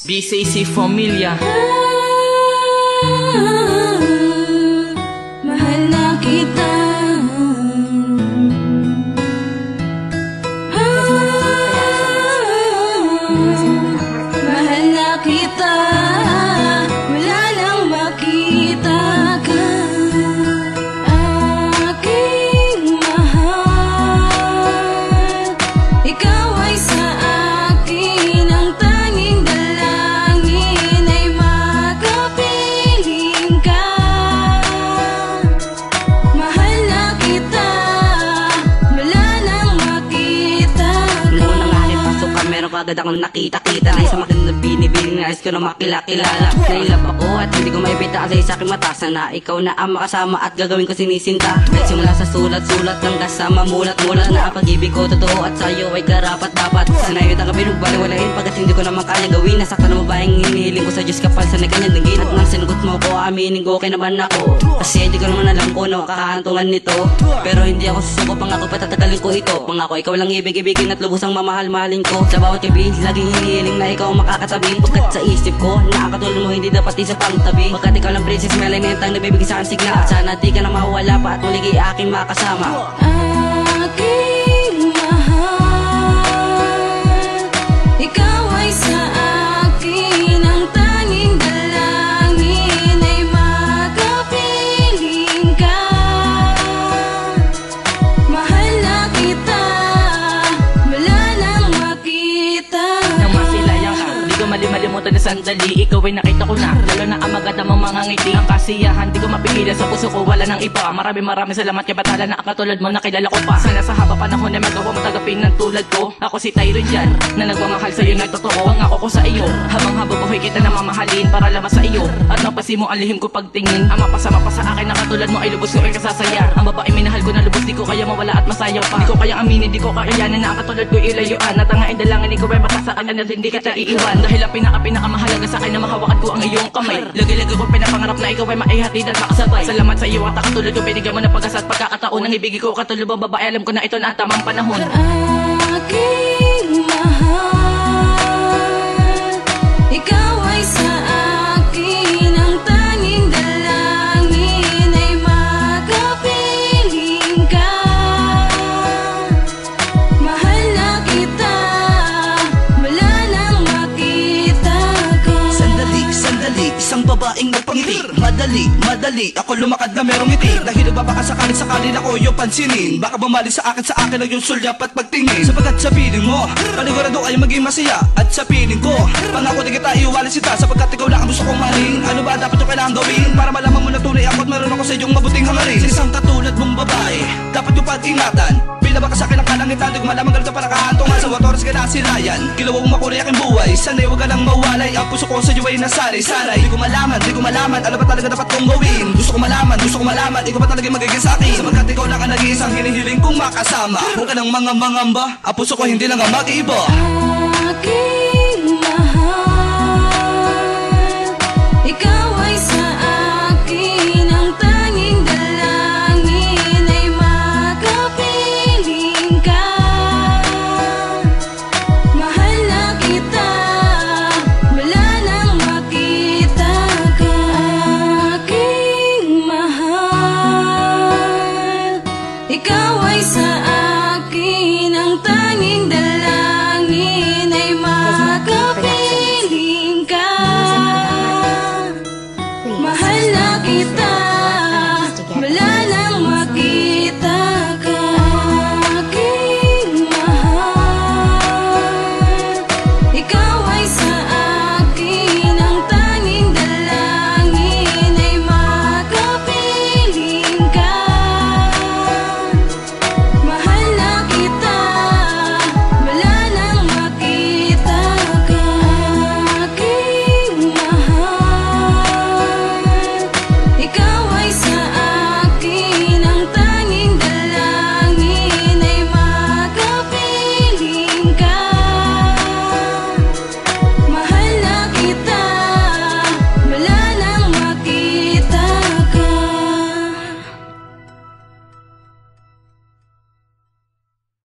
BCC Familia. Mahal na kita. Mahal na kita. Wala nang makita ka. Aking mahal, ikaw ay sa akin ang tanging dalangin ay makapiling ka. Mahal na kita, wala nang makita ka. Noon nang aking pasok ka, meron kagad akong nakita-kita na isang magandang binibiling na ayos ko na makilala. Nailap ako at hindi ko maibita kasi sa aking mata. Sana ikaw na ang makasama at gagawin ko sinisinta. Nagsimula sa sulat-sulat hanggang sa mamulat-mulat na ang pag-ibig ko totoo at sa'yo ay karapat-dapat. Sana yun ang kabinugbaliwalain pagkat hindi ko naman kaya gawin. Nasaktan ang babaeng hinihiling ko sa Diyos kapal sa nagkanyang dinggin. At nang sinagot mo ko, aminin ko okay naman ako. Kasi hindi ko naman alam kung ano kakahantungan nito. Pero hindi ako susuko, pangako patatagalin ko ito. Pangako ikaw lang ibig-ibigin at lubos ang mamahal-mahalin ko. Sa bawat gabi, laging hinihiling na ikaw ang makakatabi. Pagkat sa isip ko, na ang katulad mo hindi dapat isa pang tabi. Pagkat ikaw lang princess, may lainetang nabibigay sa akin sigla. At sana di ka na mawala pa at muli kay aking makasama. Aking mahal, ikaw ay sa akin ang tanging dalangin ay makapiling ka. Mahal na kita, wala nang makita Nang masilayan ka, di ko malimutan na sandali. Ikaw ay nakita ko na, lalo na ang maganda mong mga ngiti. Ang kasiyahan, di ko mapigilan sa puso ko, wala nang iba. Maraming salamat kay Batala na ang katulad mo, nakilala ko pa. Sana sa haba panahon ay magawa mo tagapin ng tulad ko. Ako si Tyron dyan, na nagmamahal sa'yo na totoo. Pangako ko sa iyo, habang haba buhay kita na mamahalin para lamang sa iyo. At napasi mo ang lihim ko pagtingin. Ang mapasama pa sa akin na katulad mo ay lubos ko ay kasasaya. Ang babae minahal ko na lubos, di ko kaya mawala at masayaw pa. Di ko kaya aminin, di ko kakayanin na ang katulad ko ilayuan. At ang dalangin, ikaw ay matasaan at hindi kita iiwan. Dahil ang pinakamahalaga sa akin na mahawakan ko ang iyong kamay. Lagi-lagi ko pinapangarap na ikaw ay maihatid at makasabay. Salamat sa iyo at katulad ko, binigyan mo ng pag-asa at pagkakataon. Ang ibigay ko katulad mo babae, alam ko na ito na ang tamang panahon. Aking mahal, ikaw ay sa akin ang tanging dalangin ay makapiling ka. Mahal na kita, wala nang makita ka. Sandali, isang babaeng nagpangiti. Madali, ako lumakad na merong ngiti. Dahil nagbabaka sakali na ko yung pansinin. Baka bumalik sa akin ang yung sulyap at pagtingin. Sapagkat sa piling mo, panigurado ay maging masaya. At sa piling ko, pangako di kita iiwanan sita. Sapagkat ikaw lang ang gusto kong mahalin. Ano ba dapat yung kailangan gawin para malaman mo na tunay ako at meron ako sa iyong mabuting hangarin. Sa isang katulad mong babae, dapat yung pag-ingatan. Bila baka sa akin ang kalangitan, di ko malamang ganito para kahantungan. Sa oras ka nasilayan, kilawa mong makulay aking buhay. Sana'y huwag ka nang mawalay, ang puso ko sa iyo ay nasanay. Di ko malaman, ano ba talaga dapat kong gawin. Gusto ko malaman, ikaw ba talaga magiging sa akin. Sapagkat ikaw lang ang nag-iisang hinihiling kong makasama. Huwag ka nang mangamba, ang puso ko hindi lang ang mag-iba.